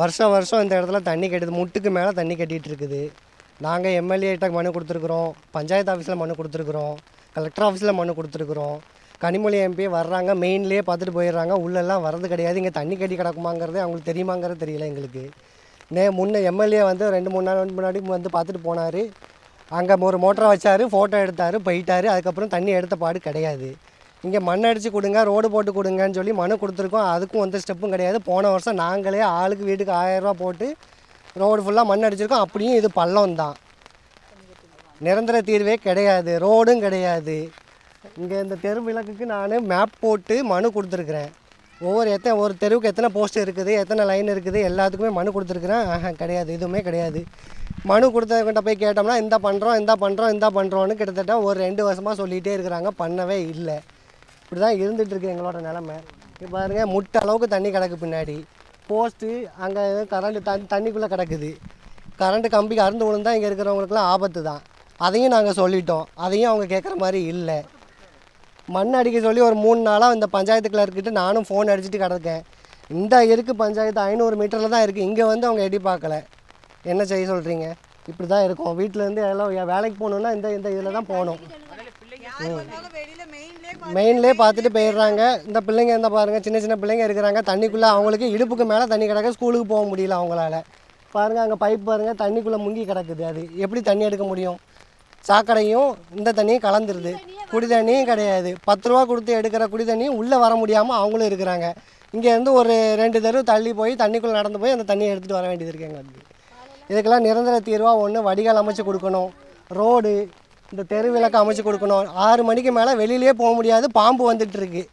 வருஷம் வருஷம் இந்த இடத்துல தண்ணி கட்டுது, முட்டுக்கு மேலே தண்ணி கட்டிகிட்டு இருக்குது. நாங்கள் எம்எல்ஏட்ட மனு கொடுத்துருக்குறோம், பஞ்சாயத்து ஆஃபீஸில் மனு கொடுத்துருக்குறோம், கலெக்டர் ஆஃபீஸில் மனு கொடுத்துருக்குறோம். கனிமொழி எம்பி வர்றாங்க, மெயின்லேயே பார்த்துட்டு போயிடுறாங்க, உள்ளெல்லாம் வரது கிடையாது. இங்கே தண்ணி கட்டி கிடக்குமாங்கிறதே அவங்களுக்கு தெரியுமாங்கிறது தெரியல எங்களுக்கு. முன்னே எம்எல்ஏ வந்து 2-3 நாள் முன்னாடி வந்து பார்த்துட்டு போனார். அங்கே ஒரு மோட்டரை வச்சார், ஃபோட்டோ எடுத்தார், போயிட்டார். அதுக்கப்புறம் தண்ணி எடுத்த பாடு கிடையாது. இங்கே மண் அடித்து கொடுங்க, ரோடு போட்டு கொடுங்கன்னு சொல்லி மனு கொடுத்துருக்கோம். அதுக்கும் எந்த ஸ்டெப்பும் கிடையாது. போன வருஷம் நாங்களே ஆளுக்கு வீட்டுக்கு 1000 ரூபா போட்டு ரோடு ஃபுல்லாக மண் அடிச்சிருக்கோம். அப்படியும் இது பள்ளம் தான், நிரந்தர தீர்வே கிடையாது, ரோடும் கிடையாது. இங்கே இந்த தெரு விளக்குக்கு நான் மேப் போட்டு மனு கொடுத்துருக்குறேன். ஒரு தெருவுக்கு எத்தனை போஸ்ட் இருக்குது, எத்தனை லைன் இருக்குது, எல்லாத்துக்குமே மனு கொடுத்துருக்குறேன். கிடையாது, எதுவுமே கிடையாது. மனு கொடுத்தவங்கிட்ட போய் கேட்டோம்னா இந்த பண்ணுறோன்னு கிட்டத்தட்ட ஒரு 2 வருஷமாக சொல்லிகிட்டே இருக்கிறாங்க, பண்ணவே இல்லை. இப்படி தான் இருந்துகிட்ருக்கு எங்களோட நிலமை. இப்போ பாருங்கள், முட்டை அளவுக்கு தண்ணி கிடக்கு, பின்னாடி போஸ்ட்டு, அங்கே கரண்ட்டு தண்ணிக்குள்ளே கிடக்குது. கரண்ட்டு கம்பிக்கு அறுந்து விழுந்தால் இங்கே இருக்கிறவங்களுக்குலாம் ஆபத்து தான். அதையும் நாங்கள் சொல்லிட்டோம், அதையும் அவங்க கேட்குற மாதிரி இல்லை. மண் அடிக்க சொல்லி ஒரு 3 நாளாக இந்த பஞ்சாயத்து கிளர்க்கிட்ட நானும் ஃபோன் அடிச்சுட்டு கிடக்கேன். இந்த இருக்குது பஞ்சாயத்து 500 மீட்டரில் தான் இருக்குது. இங்கே வந்து அவங்க எட்டி பார்க்கல. என்ன செய்ய சொல்கிறீங்க? இப்படி தான் இருக்கும். வீட்டிலேருந்து எல்லாம் வேலைக்கு போகணுன்னா இந்த இதில் தான் போகணும். மெயின்லேயே பார்த்துட்டு போயிடுறாங்க. இந்த பிள்ளைங்க இருந்தால் பாருங்கள், சின்ன சின்ன பிள்ளைங்க இருக்கிறாங்க. தண்ணிக்குள்ளே அவங்களுக்கு இடுப்புக்கு மேலே தண்ணி கிடக்கு, ஸ்கூலுக்கு போக முடியல அவங்களால. பாருங்கள், அங்கே பைப் பாருங்கள், தண்ணிக்குள்ளே முங்கி கிடக்குது. அது எப்படி தண்ணி எடுக்க முடியும்? சாக்கடையும் இந்த தண்ணியும் கலந்துருது. குடி தண்ணியும் கிடையாது. 10 ரூபா கொடுத்து எடுக்கிற குடி தண்ணியும் உள்ளே வர முடியாமல் அவங்களும் இருக்கிறாங்க. இங்கேருந்து ஒரு 2 தெரு தள்ளி போய் தண்ணிக்குள்ளே நடந்து போய் அந்த தண்ணியை எடுத்துகிட்டு வர வேண்டியது இருக்குது எங்களுக்கு. இதுக்கெல்லாம் நிரந்தர தீர்வாக ஒன்று வடிகால் அமைச்சு கொடுக்கணும், ரோடு, இந்த தெரு விளக்கு அமைச்சு கொடுக்கணும். 6 மணிக்கு மேலே வெளியிலே போக முடியாது, பாம்பு வந்துட்டுருக்கு.